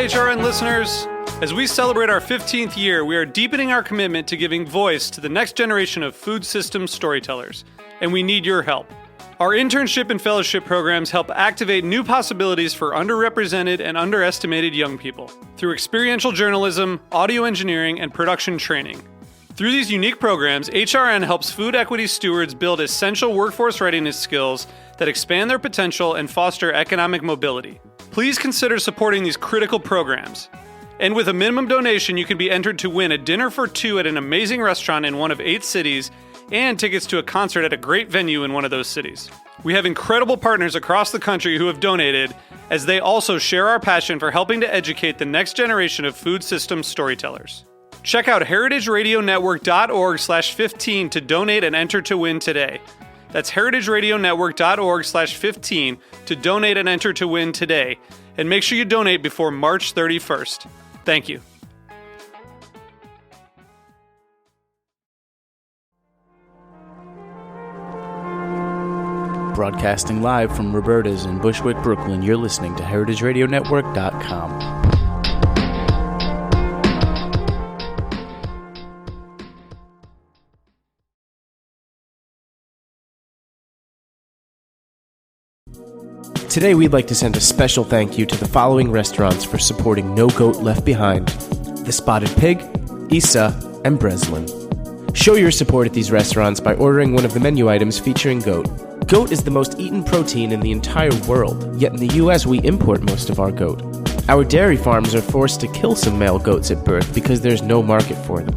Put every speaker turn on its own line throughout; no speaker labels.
HRN listeners. As we celebrate our 15th year, we are deepening our commitment to giving voice to the next generation of food systems storytellers, and we need your help. Our internship and fellowship programs help activate new possibilities for underrepresented and underestimated young people through experiential journalism, audio engineering, and production training. Through these unique programs, HRN helps food equity stewards build essential workforce readiness skills that expand their potential and foster economic mobility. Please consider supporting these critical programs. And with a minimum donation, you can be entered to win a dinner for two at an amazing restaurant in one of 8 cities and tickets to a concert at a great venue in one of those cities. We have incredible partners across the country who have donated, as they also share our passion for helping to educate the next generation of food systems storytellers. Check out heritageradionetwork.org/15 to donate and enter to win today. That's heritageradionetwork.org/15 to donate and enter to win today. And make sure you donate before March 31st. Thank you.
Broadcasting live from Roberta's in Bushwick, Brooklyn, you're listening to heritageradionetwork.com. Today we'd like to send a special thank you to the following restaurants for supporting No Goat Left Behind: The Spotted Pig, Issa, and Breslin. Show your support at these restaurants by ordering one of the menu items featuring goat. Goat is the most eaten protein in the entire world, yet in the US we import most of our goat. Our dairy farms are forced to kill some male goats at birth because there's no market for them.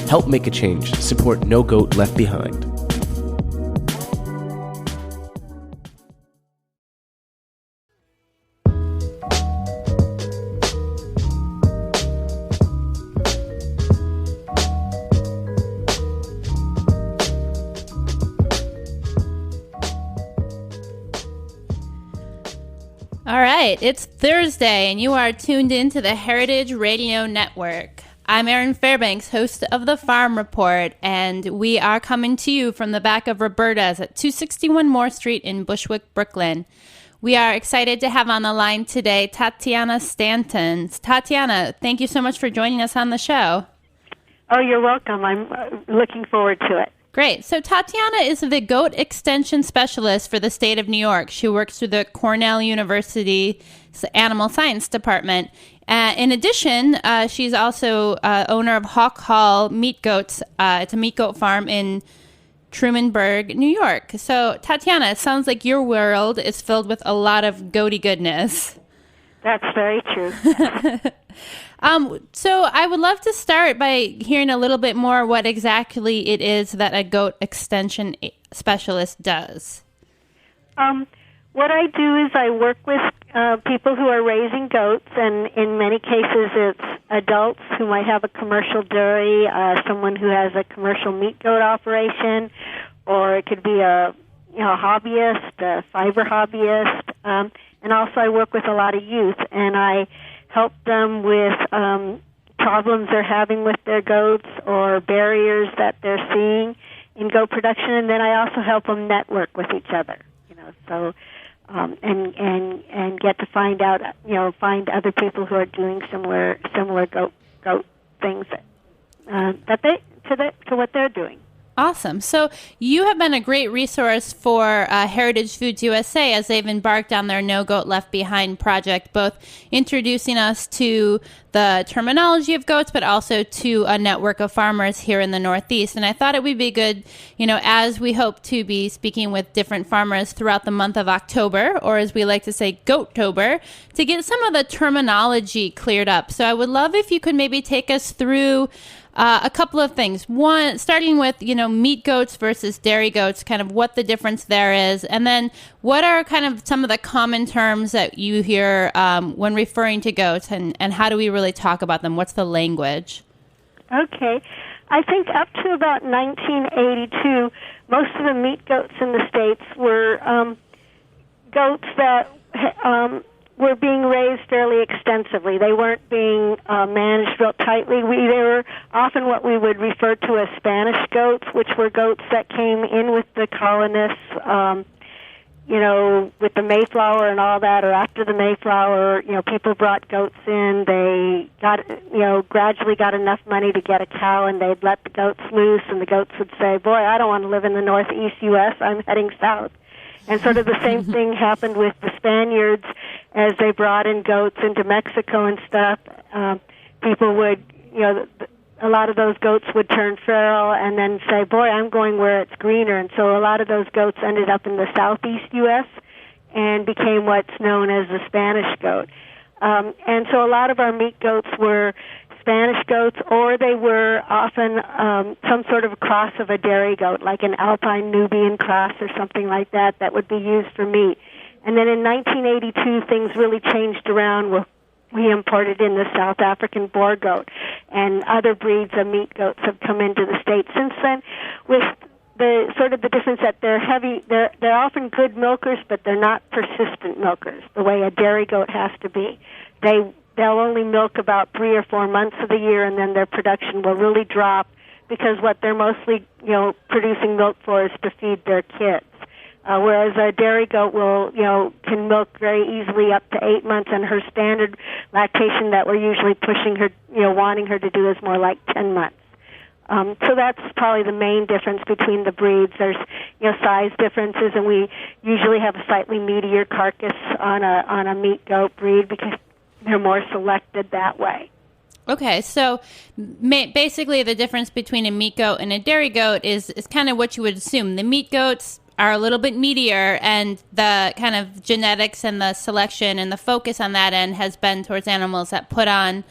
Help make a change. Support No Goat Left Behind.
All right, it's Thursday, and you are tuned in to the Heritage Radio Network. I'm Erin Fairbanks, host of the Farm Report, and we are coming to you from the back of Roberta's at 261 Moore Street in Bushwick, Brooklyn. We are excited to have on the line today Tatiana Stanton. Tatiana, thank you so much for joining us on the show.
Oh, you're welcome. I'm looking forward to it.
Great. So Tatiana is the goat extension specialist for the state of New York. She works through the Cornell University Animal Science Department. In addition, she's also owner of Hawk Hall Meat Goats. It's a meat goat farm in Trumanburg, New York. So Tatiana, it sounds like your world is filled with a lot of goaty goodness.
That's very true.
So I would love to start by hearing a little bit more what exactly it is that a goat extension specialist does.
What I do is I work with people who are raising goats, and in many cases it's adults who might have a commercial dairy, someone who has a commercial meat goat operation, or it could be a hobbyist, a fiber hobbyist, and also I work with a lot of youth, and I help them with problems they're having with their goats or barriers that they're seeing in goat production, and then I also help them network with each other. So and get to find out, find other people who are doing similar goat things to what they're doing.
Awesome. So you have been a great resource for Heritage Foods USA as they've embarked on their No Goat Left Behind project, both introducing us to the terminology of goats, but also to a network of farmers here in the Northeast. And I thought it would be good, as we hope to be speaking with different farmers throughout the month of October, or as we like to say, Goatober, to get some of the terminology cleared up. So I would love if you could maybe take us through a couple of things. One, starting with, meat goats versus dairy goats, kind of what the difference there is. And then what are kind of some of the common terms that you hear when referring to goats, and how do we really talk about them? What's the language?
Okay. I think up to about 1982, most of the meat goats in the States were goats that were being raised fairly extensively. They weren't being managed real tightly. They were often what we would refer to as Spanish goats, which were goats that came in with the colonists, with the Mayflower and all that, or after the Mayflower, people brought goats in. They got, gradually got enough money to get a cow, and they'd let the goats loose, and the goats would say, boy, I don't want to live in the northeast U.S., I'm heading south. And sort of the same thing happened with the Spaniards as they brought in goats into Mexico and stuff. People would, a lot of those goats would turn feral and then say, boy, I'm going where it's greener. And so a lot of those goats ended up in the southeast U.S. and became what's known as the Spanish goat. And so a lot of our meat goats were Spanish goats, or they were often some sort of a cross of a dairy goat, like an Alpine Nubian cross or something like that, that would be used for meat. And then in 1982, things really changed around. We imported in the South African boar goat, and other breeds of meat goats have come into the States since then, with the sort of the difference that they're heavy. They're often good milkers, but they're not persistent milkers the way a dairy goat has to be. They'll only milk about 3 or 4 months of the year, and then their production will really drop because what they're mostly producing milk for is to feed their kids. Whereas a dairy goat can milk very easily up to 8 months, and her standard lactation that we're usually pushing her, wanting her to do is more like 10 months. So that's probably the main difference between the breeds. There's, size differences, and we usually have a slightly meatier carcass on a meat goat breed because they're more selected that way.
Okay, so basically the difference between a meat goat and a dairy goat is kind of what you would assume. The meat goats are a little bit meatier, and the kind of genetics and the selection and the focus on that end has been towards animals that put on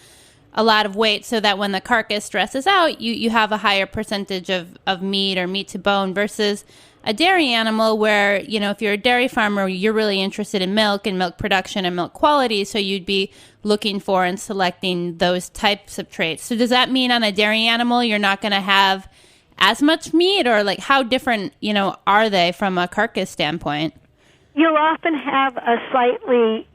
a lot of weight so that when the carcass stresses out, you have a higher percentage of meat or meat to bone versus a dairy animal where, if you're a dairy farmer, you're really interested in milk and milk production and milk quality, so you'd be looking for and selecting those types of traits. So does that mean on a dairy animal you're not going to have as much meat, or like how different, are they from a carcass standpoint?
You'll often have a slightly,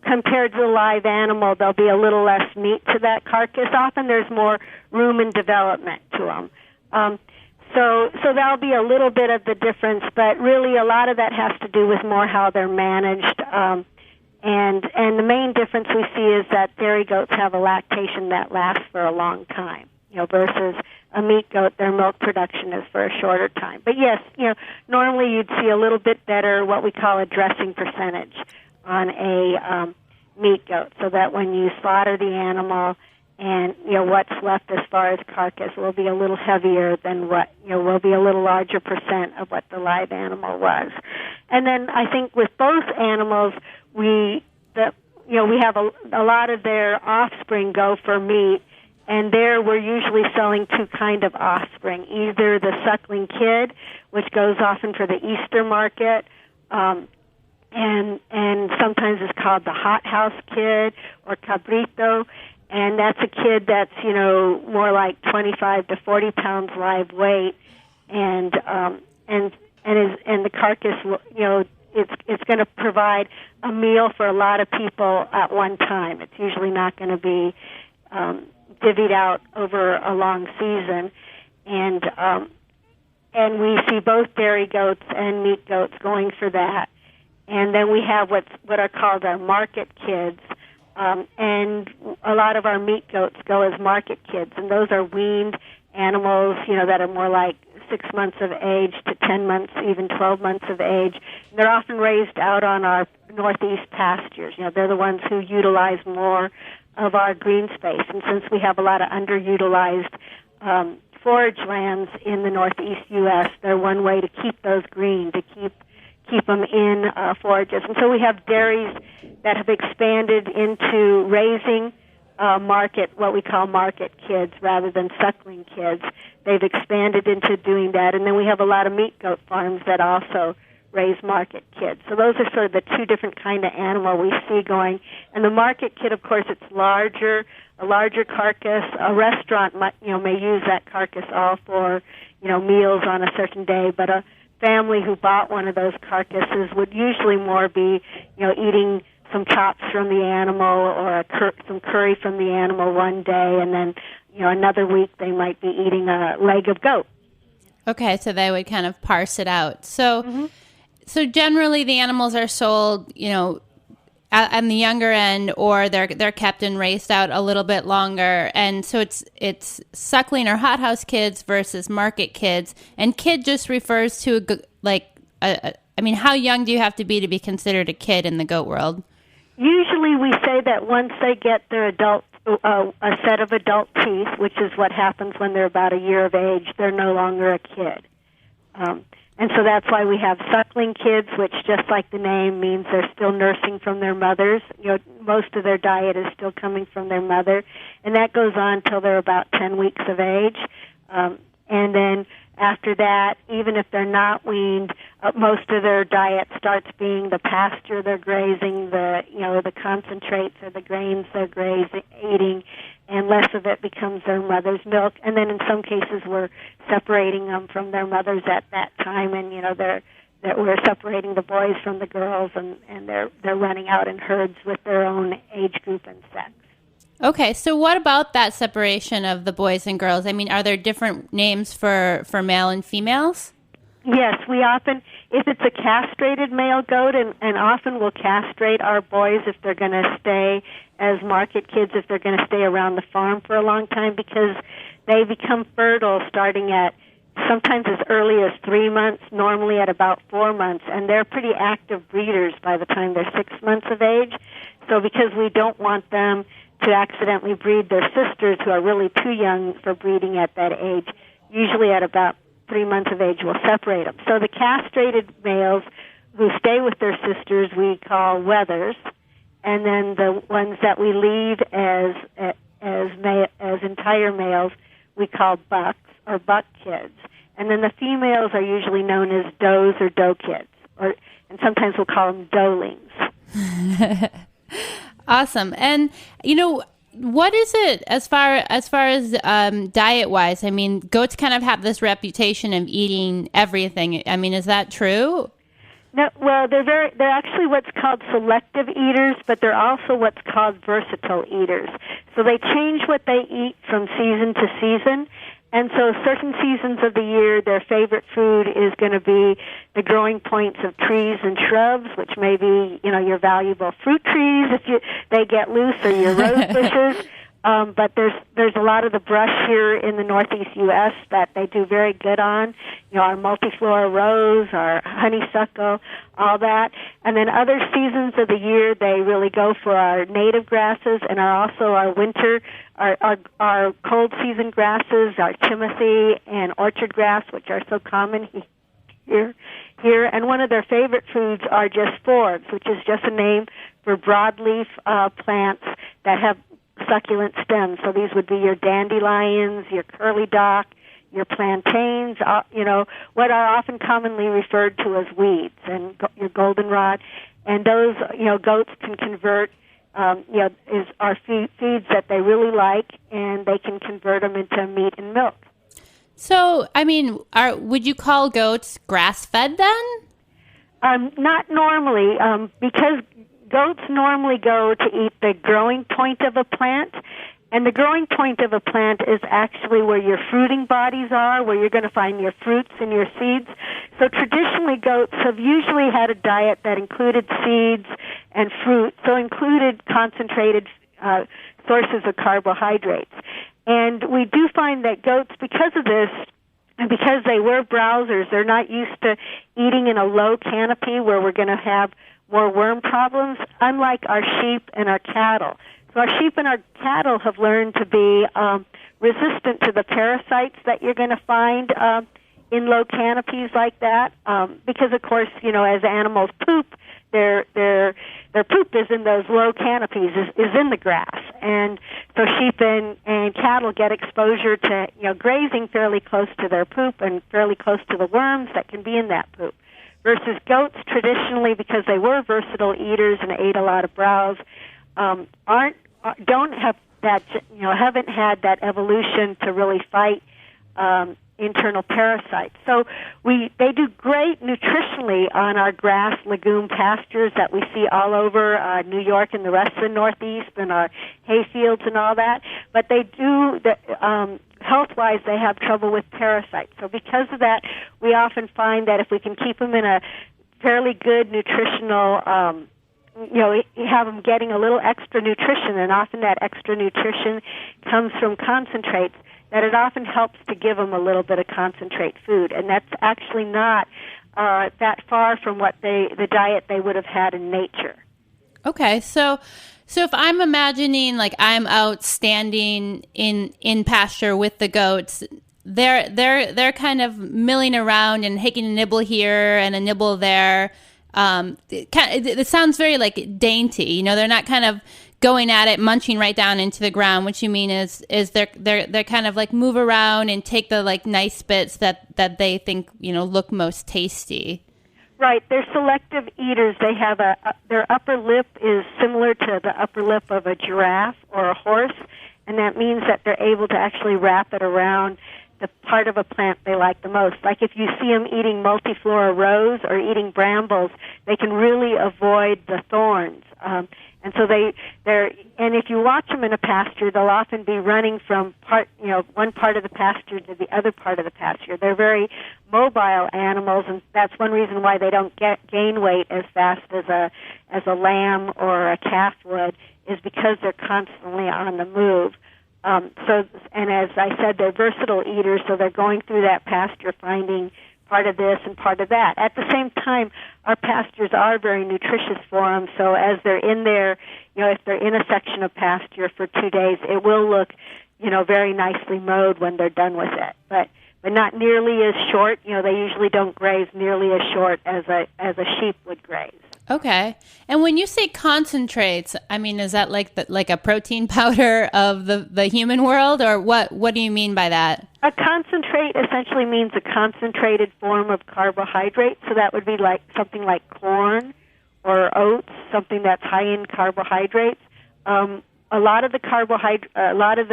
compared to the live animal, there'll be a little less meat to that carcass. Often there's more room and development to them. So that'll be a little bit of the difference, but really a lot of that has to do with more how they're managed. And the main difference we see is that dairy goats have a lactation that lasts for a long time, versus a meat goat, their milk production is for a shorter time. But yes, normally you'd see a little bit better what we call a dressing percentage on a meat goat, so that when you slaughter the animal and what's left as far as carcass will be a little heavier than what will be a little larger percent of what the live animal was. And then I think with both animals, we have a lot of their offspring go for meat, and there we're usually selling two kind of offspring, either the suckling kid, which goes often for the Easter market, and sometimes it's called the hothouse kid or cabrito, and that's a kid that's more like 25 to 40 pounds live weight, and the carcass it's going to provide a meal for a lot of people at one time. It's usually not going to be divvied out over a long season, and we see both dairy goats and meat goats going for that. And then we have what are called our market kids, and a lot of our meat goats go as market kids, and those are weaned animals, that are more like 6 months of age to 10 months, even 12 months of age. And they're often raised out on our northeast pastures. They're the ones who utilize more of our green space, and since we have a lot of underutilized forage lands in the northeast U.S., they're one way to keep those green, to keep them in forages. And so we have dairies that have expanded into raising what we call market kids rather than suckling kids. They've expanded into doing that. And then we have a lot of meat goat farms that also raise market kids. So those are sort of the two different kind of animal we see going. And the market kid, of course, it's larger, a larger carcass. A restaurant may use that carcass all for meals on a certain day, but a family who bought one of those carcasses would usually more be, eating some chops from the animal or some curry from the animal one day, and then, another week they might be eating a leg of goat.
Okay, so they would kind of parse it out. So generally the animals are sold, on the younger end, or they're kept and raced out a little bit longer. And so it's suckling or hothouse kids versus market kids. And kid just refers to how young do you have to be considered a kid in the goat world?
Usually we say that once they get their a set of adult teeth, which is what happens when they're about a year of age, they're no longer a kid. And so that's why we have suckling kids, which, just like the name, means they're still nursing from their mothers. Most of their diet is still coming from their mother, and that goes on till they're about 10 weeks of age. And then after that, even if they're not weaned, most of their diet starts being the pasture they're grazing, the concentrates or the grains they're eating, and less of it becomes their mother's milk. And then in some cases we're separating them from their mothers at that time, and we're separating the boys from the girls, and they're running out in herds with their own age group and sex.
Okay, so what about that separation of the boys and girls? I mean, are there different names for male and females?
Yes, we often, if it's a castrated male goat, and often we'll castrate our boys if they're going to stay as market kids, if they're going to stay around the farm for a long time, because they become fertile starting at sometimes as early as 3 months, normally at about 4 months, and they're pretty active breeders by the time they're 6 months of age. So because we don't want them to accidentally breed their sisters who are really too young for breeding at that age, usually at about 3 months of age, we'll separate them. So the castrated males who stay with their sisters we call wethers, and then the ones that we leave as entire males we call bucks or buck kids. And then the females are usually known as does or doe kids, and sometimes we'll call them doelings.
Awesome. And, what is it as far as diet-wise? I mean, goats kind of have this reputation of eating everything. I mean, is that true?
No, well, they're actually what's called selective eaters, but they're also what's called versatile eaters. So they change what they eat from season to season. And so certain seasons of the year, their favorite food is going to be the growing points of trees and shrubs, which may be, your valuable fruit trees if they get loose, or your rose bushes. But there's a lot of the brush here in the northeast U.S. that they do very good on. Our multiflora rose, our honeysuckle, all that. And then other seasons of the year, they really go for our native grasses and also our winter, our cold season grasses, our timothy and orchard grass, which are so common here. And one of their favorite foods are just forbs, which is just a name for broadleaf plants that have succulent stems. So these would be your dandelions, your curly dock, your plantains, what are often commonly referred to as weeds, and your goldenrod. And those, goats can convert, are feeds that they really like, and they can convert them into meat and milk.
So, I mean, would you call goats grass-fed then?
Not normally, because goats normally go to eat the growing point of a plant, and the growing point of a plant is actually where your fruiting bodies are, where you're going to find your fruits and your seeds. So traditionally, goats have usually had a diet that included seeds and fruit, so included concentrated sources of carbohydrates. And we do find that goats, because of this, and because they were browsers, they're not used to eating in a low canopy where we're going to have more worm problems, unlike our sheep and our cattle. So our sheep and our cattle have learned to be resistant to the parasites that you're going to find in low canopies like that, because of course, as animals poop, their poop is in those low canopies, is in the grass, and so sheep and cattle get exposure to grazing fairly close to their poop and fairly close to the worms that can be in that poop. Versus goats, traditionally, because they were versatile eaters and ate a lot of browse, don't have that, haven't had that evolution to really fight internal parasites. So they do great nutritionally on our grass legume pastures that we see all over New York and the rest of the Northeast and our hay fields and all that. But they do health-wise, they have trouble with parasites. So because of that, we often find that if we can keep them in a fairly good nutritional, have them getting a little extra nutrition, and often that extra nutrition comes from concentrates, that it often helps to give them a little bit of concentrate food. And that's actually not that far from what the diet they would have had in nature.
Okay, so if I'm imagining like I'm out standing in pasture with the goats, they're kind of milling around and taking a nibble here and a nibble there. It sounds very like dainty. They're not kind of going at it, munching right down into the ground. What you mean is they're kind of like move around and take the like nice bits that they think look most tasty.
Right, they're selective eaters. They have their upper lip is similar to the upper lip of a giraffe or a horse, and that means that they're able to actually wrap it around the part of a plant they like the most. Like if you see them eating multiflora rose or eating brambles, they can really avoid the thorns. And so and if you watch them in a pasture, they'll often be running from one part of the pasture to the other part of the pasture. They're very mobile animals, and that's one reason why they don't gain weight as fast as a lamb or a calf would, is because they're constantly on the move. And as I said, they're versatile eaters, so they're going through that pasture finding part of this and part of that. At the same time, our pastures are very nutritious for them, so as they're in there, if they're in a section of pasture for 2 days, it will look, very nicely mowed when they're done with it. But not nearly as short. They usually don't graze nearly as short as a sheep would graze.
Okay. And when you say concentrates, I mean, is that like a protein powder of the human world, or what do you mean by that?
A concentrate essentially means a concentrated form of carbohydrate, so that would be like something like corn or oats, something that's high in carbohydrates. A lot of the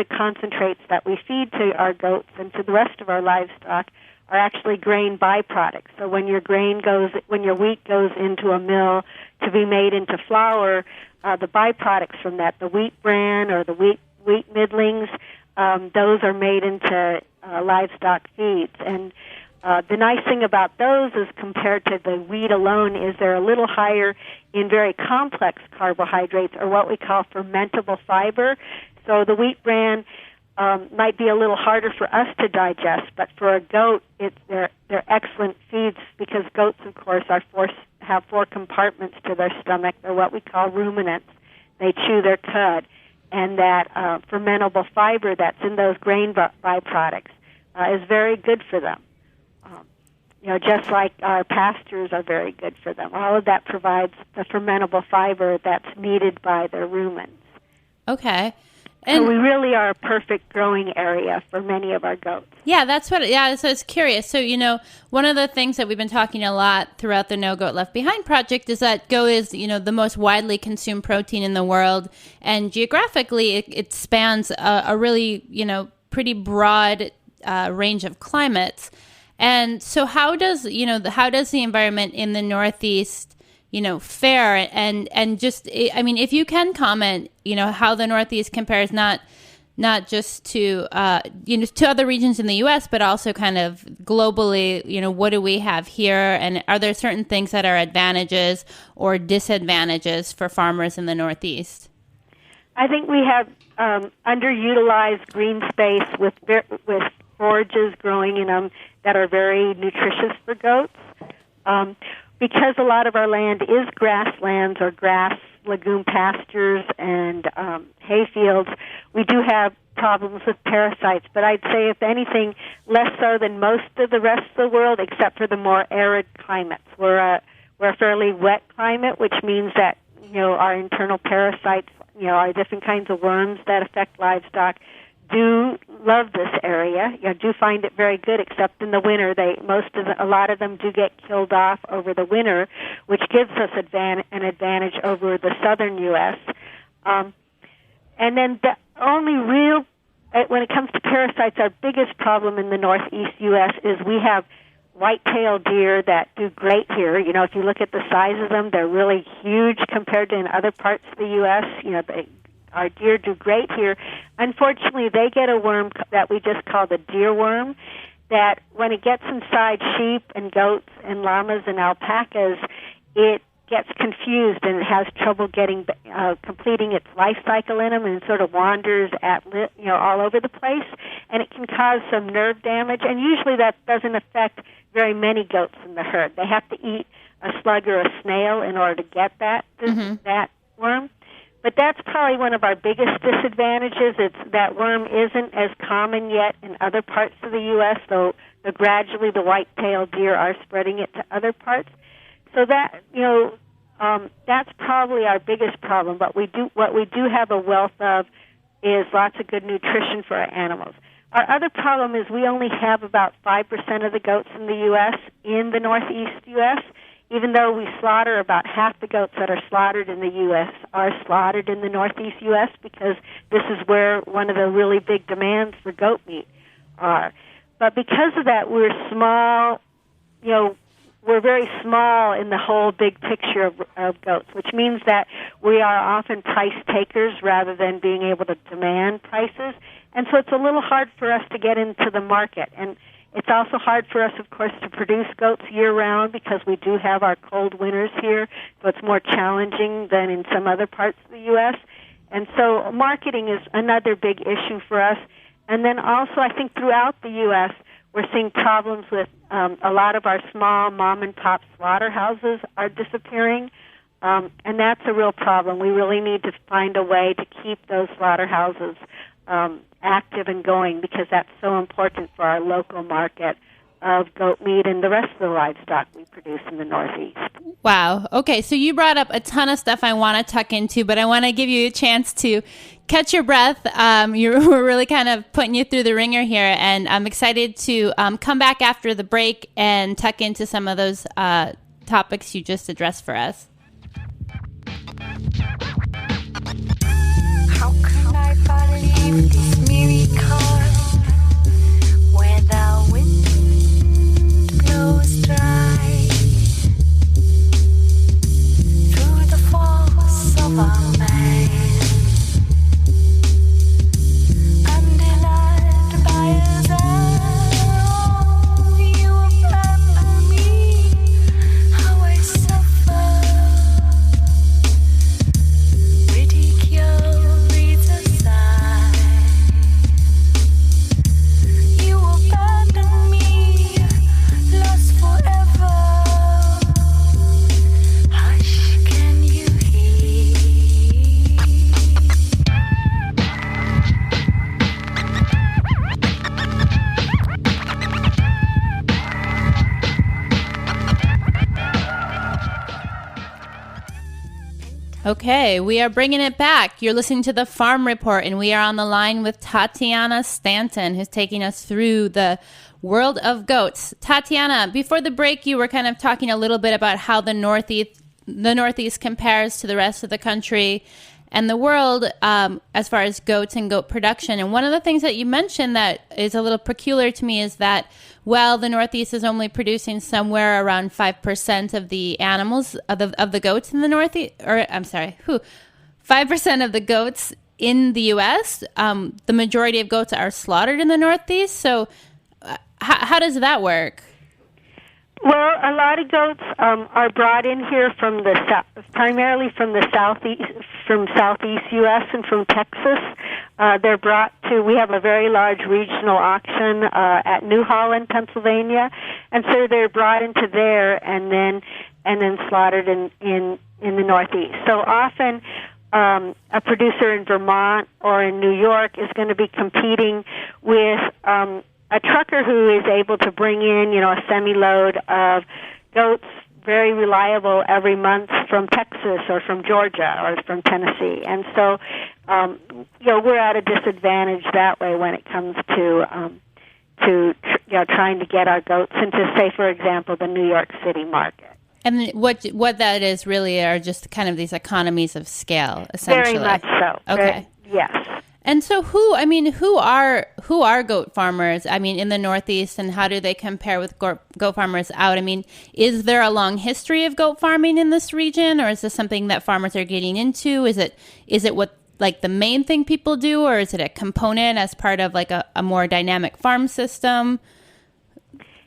concentrates that we feed to our goats and to the rest of our livestock are actually grain byproducts. So when your wheat goes into a mill to be made into flour, the byproducts from that, the wheat bran or the wheat middlings, those are made into livestock feeds. And the nice thing about those is compared to the wheat alone is they're a little higher in very complex carbohydrates, or what we call fermentable fiber. So the wheat bran might be a little harder for us to digest, but for a goat, they're excellent feeds, because goats, of course, have 4 compartments to their stomach. They're what we call ruminants. They chew their cud, and that fermentable fiber that's in those grain byproducts is very good for them. Just like our pastures are very good for them. All of that provides the fermentable fiber that's needed by their rumens.
Okay.
And so we really are a perfect growing area for many of our goats.
Yeah, so it's curious. So, one of the things that we've been talking a lot throughout the No Goat Left Behind project is that goat is, the most widely consumed protein in the world. And geographically, it spans a really, pretty broad range of climates. And so how does the environment in the Northeast fare, and just, I mean, if you can comment, how the Northeast compares not just to, to other regions in the U.S., but also kind of globally, what do we have here? And are there certain things that are advantages or disadvantages for farmers in the Northeast?
I think we have underutilized green space with forages growing in them that are very nutritious for goats. Because a lot of our land is grasslands or grass legume pastures and hay fields, we do have problems with parasites, but I'd say, if anything, less so than most of the rest of the world, except for the more arid climates. We're a fairly wet climate, which means that our internal parasites, our different kinds of worms that affect livestock, do love this area. Do find it very good, except in the winter. A lot of them do get killed off over the winter, which gives us an advantage over the southern U.S. And then the only real, when it comes to parasites, our biggest problem in the northeast U.S. is we have white-tailed deer that do great here. If you look at the size of them, they're really huge compared to in other parts of the U.S. our deer do great here. Unfortunately, they get a worm that we just call the deer worm, that when it gets inside sheep and goats and llamas and alpacas, it gets confused and it has trouble getting completing its life cycle in them, and sort of wanders all over the place, and it can cause some nerve damage. And usually that doesn't affect very many goats in the herd. They have to eat a slug or a snail in order to get that worm. But that's probably one of our biggest disadvantages. It's that worm isn't as common yet in other parts of the U.S., though gradually the white-tailed deer are spreading it to other parts. So that, that's probably our biggest problem. But what we do have a wealth of is lots of good nutrition for our animals. Our other problem is we only have about 5% of the goats in the U.S. in the northeast U.S., even though we slaughter about half the goats that are slaughtered in the U.S. are slaughtered in the northeast U.S. because this is where one of the really big demands for goat meat are. But because of that, we're small, we're very small in the whole big picture of goats, which means that we are often price takers rather than being able to demand prices. And so it's a little hard for us to get into the market. And it's also hard for us, of course, to produce goats year-round because we do have our cold winters here, so it's more challenging than in some other parts of the U.S. And so marketing is another big issue for us. And then also, I think throughout the U.S., we're seeing problems with a lot of our small mom-and-pop slaughterhouses are disappearing, and that's a real problem. We really need to find a way to keep those slaughterhouses active and going because that's so important for our local market of goat meat and the rest of the livestock we produce in the Northeast.
Wow. Okay, so you brought up a ton of stuff I want to tuck into, but I want to give you a chance to catch your breath. We're really kind of putting you through the ringer here, and I'm excited to come back after the break and tuck into some of those topics you just addressed for us.
How can I believe this miracle where the wind blows dry through the force of a man, undenied by his own, you abandon me, how I suffer, ridicule breathes aside, you abandon me, lost forever, hush, can you hear?
Okay, we are bringing it back. You're listening to the Farm Report, and we are on the line with Tatiana Stanton, who's taking us through the world of goats. Tatiana, before the break, you were kind of talking a little bit about how the Northeast compares to the rest of the country and the world as far as goats and goat production. And one of the things that you mentioned that is a little peculiar to me is that, well, the Northeast is only producing somewhere around 5% of the animals, of the goats in the Northeast, 5% of the goats in the U.S. The majority of goats are slaughtered in the Northeast. So how does that work?
Well, a lot of goats are brought in here from the primarily from the southeast U.S. and from Texas. They're brought to. We have a very large regional auction at New Holland, Pennsylvania, and so they're brought into there and then slaughtered in the Northeast. So often, a producer in Vermont or in New York is going to be competing with a trucker who is able to bring in, a semi-load of goats, very reliable every month from Texas or from Georgia or from Tennessee. And so, we're at a disadvantage that way when it comes to trying to get our goats into, say, for example, the New York City market.
And what that is really are just kind of these economies of scale, essentially.
Very much so.
Okay.
Yes.
And so who are goat farmers, in the Northeast, and how do they compare with goat farmers out? Is there a long history of goat farming in this region, or is this something that farmers are getting into? Is it what like the main thing people do, or is it a component as part of like a more dynamic farm system?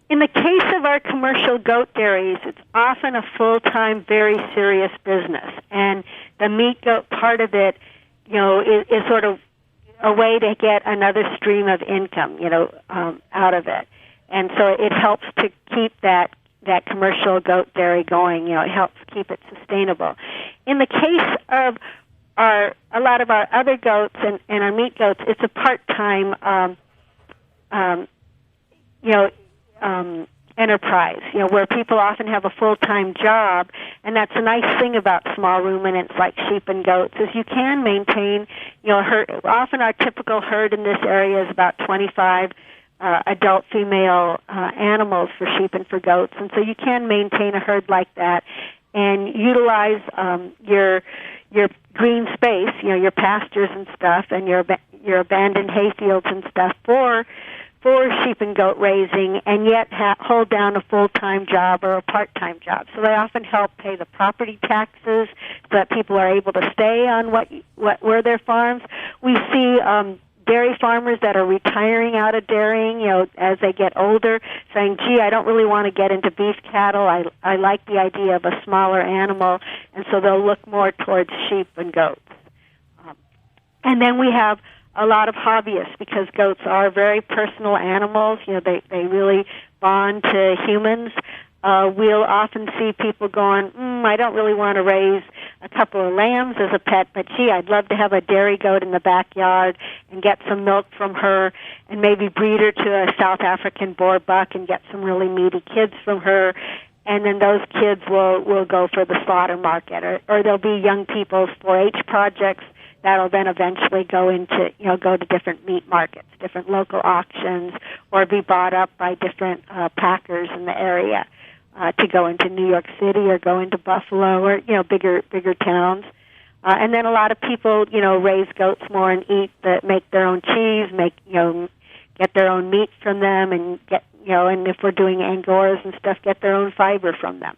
In the case of our commercial goat dairies, it's often a full-time, very serious business. And the meat goat part of it, is sort of a way to get another stream of income, out of it. And so it helps to keep that commercial goat dairy going. It helps keep it sustainable. In the case of a lot of our other goats and our meat goats, it's a part-time, enterprise, where people often have a full-time job, and that's a nice thing about small ruminants like sheep and goats, is you can maintain, a herd. Often our typical herd in this area is about 25 adult female animals for sheep and for goats, and so you can maintain a herd like that and utilize your green space, your pastures and stuff, and your abandoned hayfields and stuff for sheep and goat raising, and yet hold down a full-time job or a part-time job. So they often help pay the property taxes so that people are able to stay on what were their farms. We see dairy farmers that are retiring out of dairying, as they get older, saying, gee, I don't really want to get into beef cattle. I like the idea of a smaller animal, and so they'll look more towards sheep and goats. And then we have a lot of hobbyists, because goats are very personal animals. They really bond to humans. We'll often see people going, I don't really want to raise a couple of lambs as a pet, but gee, I'd love to have a dairy goat in the backyard and get some milk from her and maybe breed her to a South African boar buck and get some really meaty kids from her. And then those kids will go for the slaughter market, or there'll be young people's 4-H projects that'll then eventually go to different meat markets, different local auctions, or be bought up by different packers in the area to go into New York City or go into Buffalo or bigger towns. And then a lot of people raise goats more and make their own cheese, get their own meat from them, and and if we're doing Angoras and stuff, get their own fiber from them.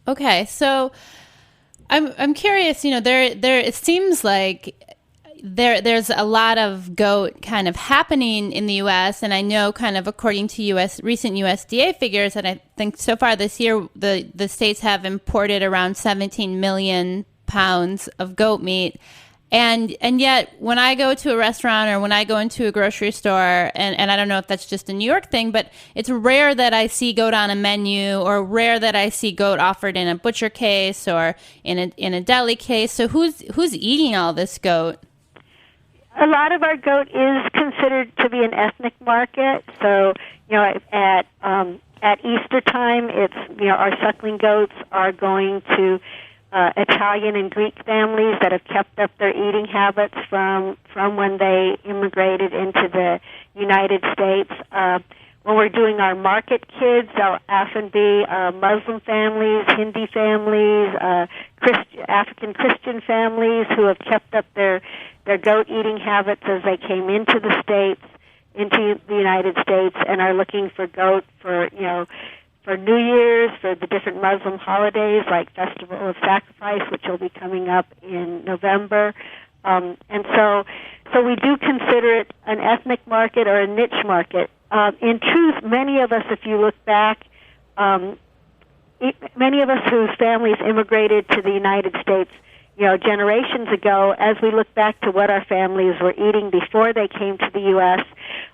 Okay, so I'm curious, there it seems like there's a lot of goat kind of happening in the U.S., and I know kind of according to recent USDA figures, and I think so far this year the states have imported around 17 million pounds of goat meat. And yet, when I go to a restaurant or when I go into a grocery store, and I don't know if that's just a New York thing, but it's rare that I see goat on a menu, or rare that I see goat offered in a butcher case or in a deli case. So who's eating all this goat?
A lot of our goat is considered to be an ethnic market. So at Easter time, it's our suckling goats are going to Italian and Greek families that have kept up their eating habits from when they immigrated into the United States. When we're doing our market kids, they'll often be Muslim families, Hindi families, African Christian families who have kept up their goat eating habits as they came into the United States, and are looking for goat for New Year's, for the different Muslim holidays like Festival of Sacrifice, which will be coming up in November. And so we do consider it an ethnic market or a niche market. In truth, many of us, if you look back, many of us whose families immigrated to the United States, generations ago, as we look back to what our families were eating before they came to the U.S.,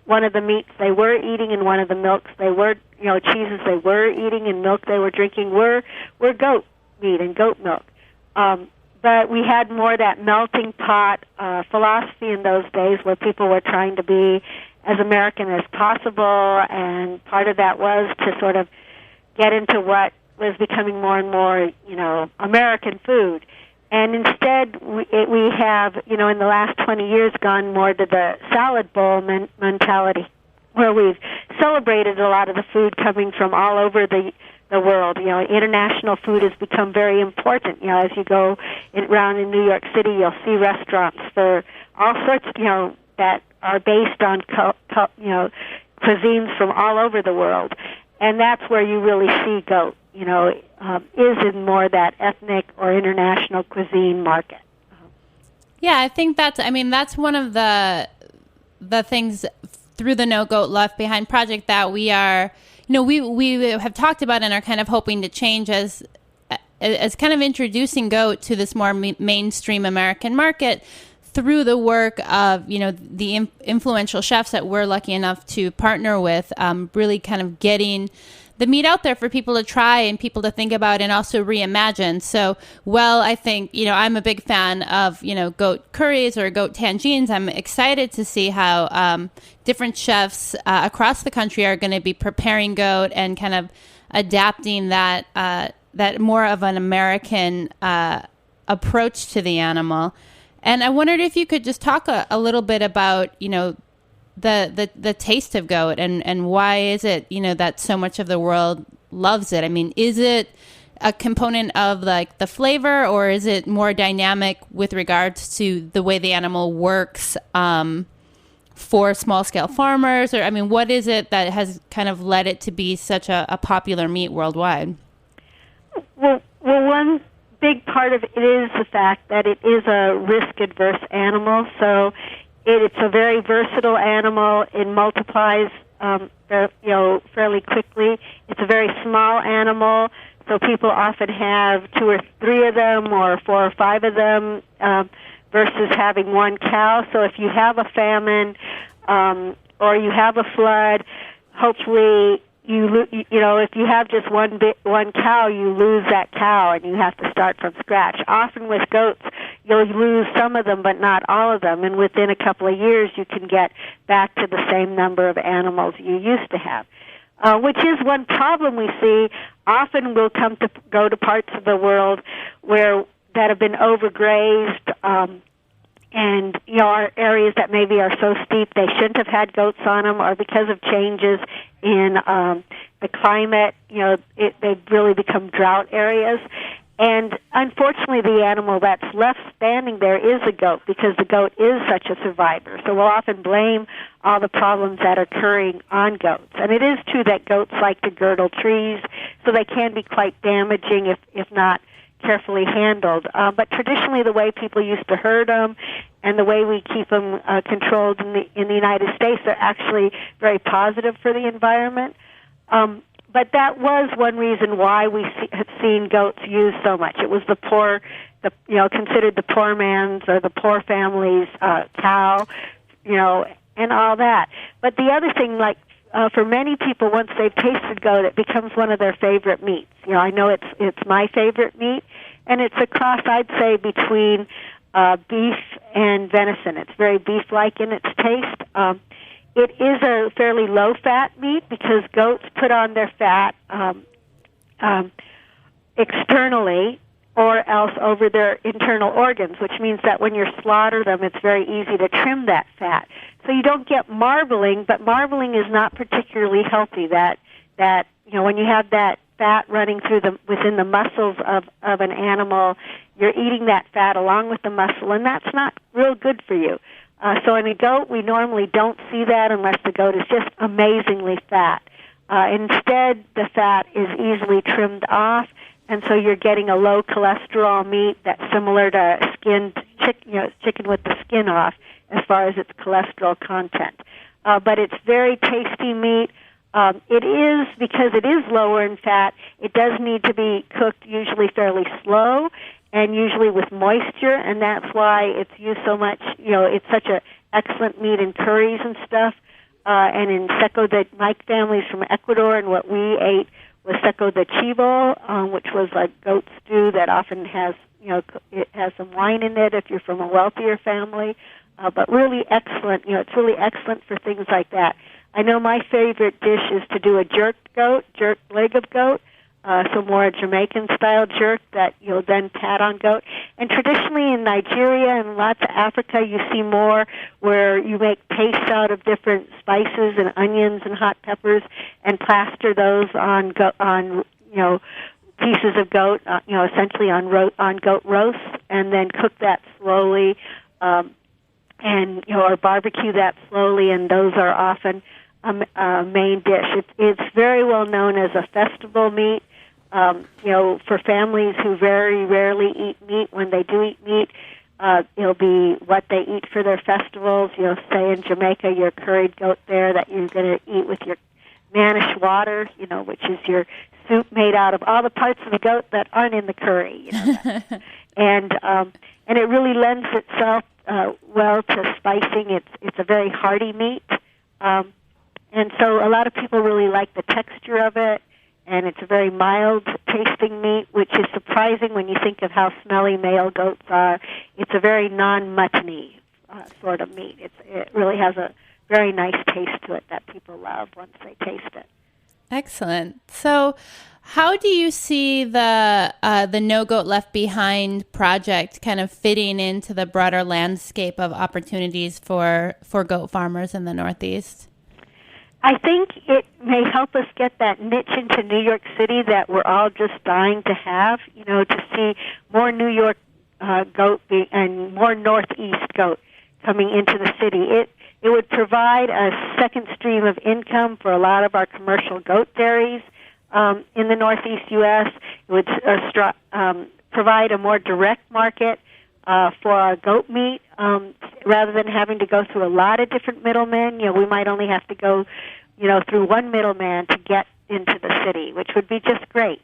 one of the meats they were eating and one of the milks they were, cheeses they were eating and milk they were drinking were goat meat and goat milk. But we had more that melting pot philosophy in those days, where people were trying to be as American as possible, and part of that was to sort of get into what was becoming more and more, American food. And instead, we have, in the last 20 years, gone more to the salad bowl mentality, where we've celebrated a lot of the food coming from all over the world. International food has become very important. As you go around in New York City, you'll see restaurants for all sorts, that are based on, cuisines from all over the world. And that's where you really see goat, is in more that ethnic or international cuisine market.
Yeah, I think that's one of the things through the No Goat Left Behind project that we are, we have talked about and are kind of hoping to change as kind of introducing goat to this more mainstream American market through the work of, the influential chefs that we're lucky enough to partner with, really kind of getting the meat out there for people to try and people to think about and also reimagine. So, I think, I'm a big fan of, goat curries or goat tangines. I'm excited to see how different chefs across the country are going to be preparing goat and kind of adapting that more of an American approach to the animal. And I wondered if you could just talk a little bit about, the taste of goat and why is it, that so much of the world loves it? I mean, is it a component of like the flavor, or is it more dynamic with regards to the way the animal works for small scale farmers? Or, I mean, what is it that has kind of led it to be such a popular meat worldwide?
Well, one big part of it is the fact that it is a risk-adverse animal. So it's a very versatile animal. It multiplies, fairly quickly. It's a very small animal, so people often have 2 or 3 of them, or 4 or 5 of them, versus having one cow. So if you have a famine or you have a flood, hopefully if you have just one cow, you lose that cow and you have to start from scratch. Often with goats, you'll lose some of them, but not all of them. And within a couple of years, you can get back to the same number of animals you used to have, which is one problem we see. Often we'll go to parts of the world that have been overgrazed, and are areas that maybe are so steep they shouldn't have had goats on them, or because of changes in the climate, they've really become drought areas. And unfortunately, the animal that's left standing there is a goat, because the goat is such a survivor. So we'll often blame all the problems that are occurring on goats. And it is true that goats like to girdle trees, so they can be quite damaging if not carefully handled. But traditionally, the way people used to herd them and the way we keep them controlled in the United States are actually very positive for the environment. But that was one reason why we have seen goats used so much. It was considered the poor man's or the poor family's cow, and all that. But the other thing, for many people, once they've tasted goat, it becomes one of their favorite meats. I know it's my favorite meat, and it's a cross, I'd say, between beef and venison. It's very beef-like in its taste. It is a fairly low-fat meat because goats put on their fat externally or else over their internal organs, which means that when you slaughter them, it's very easy to trim that fat. So you don't get marbling, but marbling is not particularly healthy. That when you have that fat running within the muscles of an animal, you're eating that fat along with the muscle, and that's not real good for you. So in a goat, we normally don't see that unless the goat is just amazingly fat. Instead, the fat is easily trimmed off, and so you're getting a low cholesterol meat that's similar to chicken with the skin off as far as its cholesterol content. But it's very tasty meat. It is, because it is lower in fat, it does need to be cooked usually fairly slow and usually with moisture, and that's why it's used so much. It's such an excellent meat in curries and stuff. And in seco de, my family's from Ecuador, and what we ate was seco de chivo, which was a goat stew that often has, it has some wine in it if you're from a wealthier family. But really excellent. It's really excellent for things like that. I know my favorite dish is to do a jerked leg of goat, so more a Jamaican-style jerk that you'll then pat on goat. And traditionally in Nigeria and lots of Africa, you see more where you make pastes out of different spices and onions and hot peppers and plaster those on pieces of goat, essentially on goat roast, and then cook that slowly, or barbecue that slowly, and those are often a main dish. It's very well known as a festival meat. For families who very rarely eat meat, when they do eat meat, it'll be what they eat for their festivals. Say in Jamaica, your curried goat there that you're going to eat with your manish water, which is your soup made out of all the parts of the goat that aren't in the curry. And it really lends itself well to spicing. It's a very hearty meat, and so a lot of people really like the texture of it. And it's a very mild-tasting meat, which is surprising when you think of how smelly male goats are. It's a very non-muttony sort of meat. It really has a very nice taste to it that people love once they taste it.
Excellent. So how do you see the No Goat Left Behind project kind of fitting into the broader landscape of opportunities for goat farmers in the Northeast?
I think it may help us get that niche into New York City that we're all just dying to have, to see more New York goat and more Northeast goat coming into the city. It would provide a second stream of income for a lot of our commercial goat dairies in the Northeast U.S. It would provide a more direct market for our goat meat, rather than having to go through a lot of different middlemen. We might only have to go, through one middleman to get into the city, which would be just great.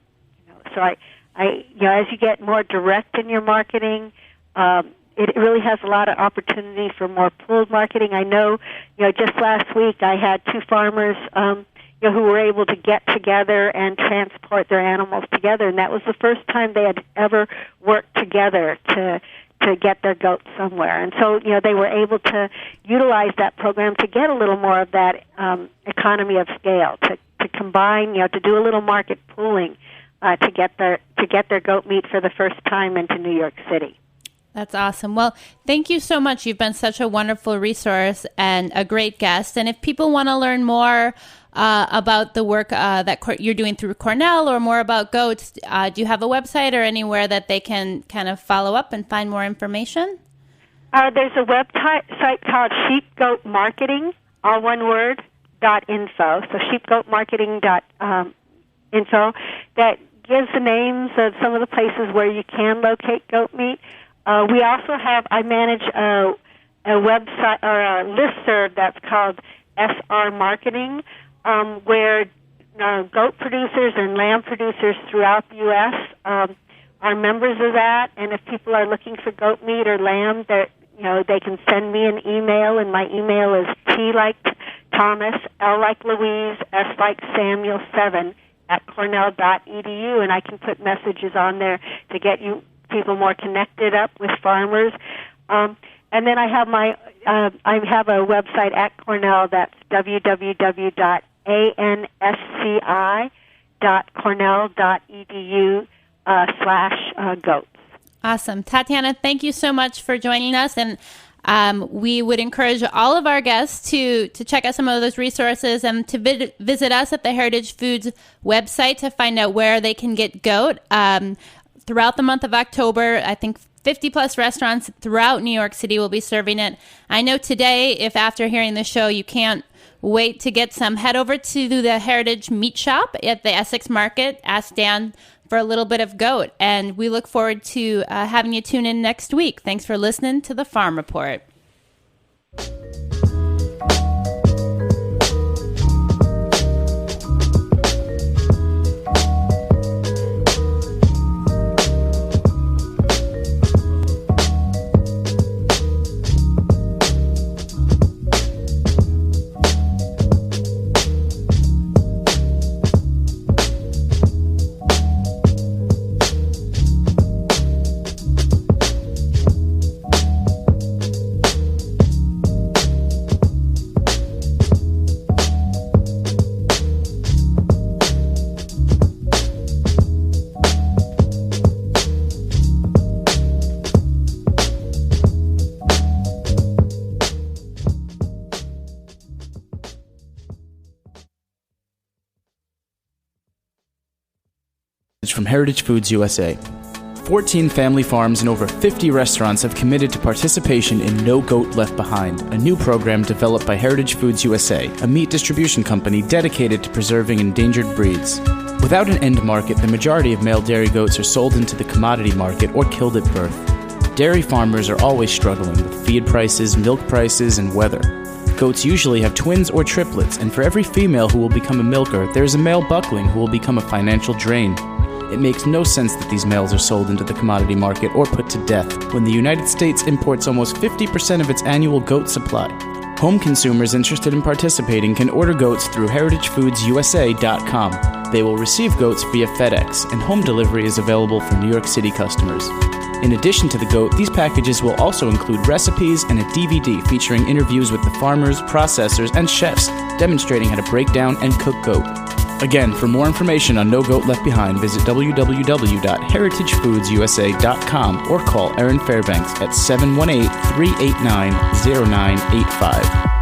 So I as you get more direct in your marketing, it really has a lot of opportunity for more pooled marketing. I know, just last week I had two farmers, who were able to get together and transport their animals together, and that was the first time they had ever worked together to get their goats somewhere. And so, they were able to utilize that program to get a little more of that economy of scale, to combine, to do a little market pooling to get their goat meat for the first time into New York City.
That's awesome. Well, thank you so much. You've been such a wonderful resource and a great guest. And if people want to learn more about the work that you're doing through Cornell or more about goats, do you have a website or anywhere that they can kind of follow up and find more information?
There's a website called Sheep Goat Marketing, all one word, .info. So sheepgoatmarketing.info that gives the names of some of the places where you can locate goat meat. We also I manage a website or a listserv that's called SR Marketing, where goat producers and lamb producers throughout the U.S. Are members of that. And if people are looking for goat meat or lamb, they can send me an email, and my email is T like Thomas, L like Louise, S like Samuel 7 at cornell.edu, and I can put messages on there to get you people more connected up with farmers. And then I have a website at Cornell that's www.ansci.cornell.edu/goats.
Awesome. Tatiana, thank you so much for joining us. And we would encourage all of our guests to check out some of those resources and to visit us at the Heritage Foods website to find out where they can get goat. Throughout the month of October, I think 50-plus restaurants throughout New York City will be serving it. I know today, if after hearing the show you can't wait to get some, head over to the Heritage Meat Shop at the Essex Market. Ask Dan for a little bit of goat. And we look forward to having you tune in next week. Thanks for listening to The Farm Report.
From Heritage Foods USA. 14 family farms and over 50 restaurants have committed to participation in No Goat Left Behind, a new program developed by Heritage Foods USA, a meat distribution company dedicated to preserving endangered breeds. Without an end market, the majority of male dairy goats are sold into the commodity market or killed at birth. Dairy farmers are always struggling with feed prices, milk prices, and weather. Goats usually have twins or triplets, and for every female who will become a milker, there is a male buckling who will become a financial drain. It makes no sense that these males are sold into the commodity market or put to death when the United States imports almost 50% of its annual goat supply. Home consumers interested in participating can order goats through heritagefoodsusa.com. They will receive goats via FedEx, and home delivery is available for New York City customers. In addition to the goat, these packages will also include recipes and a DVD featuring interviews with the farmers, processors, and chefs demonstrating how to break down and cook goat. Again, for more information on No Goat Left Behind, visit www.heritagefoodsusa.com or call Erin Fairbanks at 718-389-0985.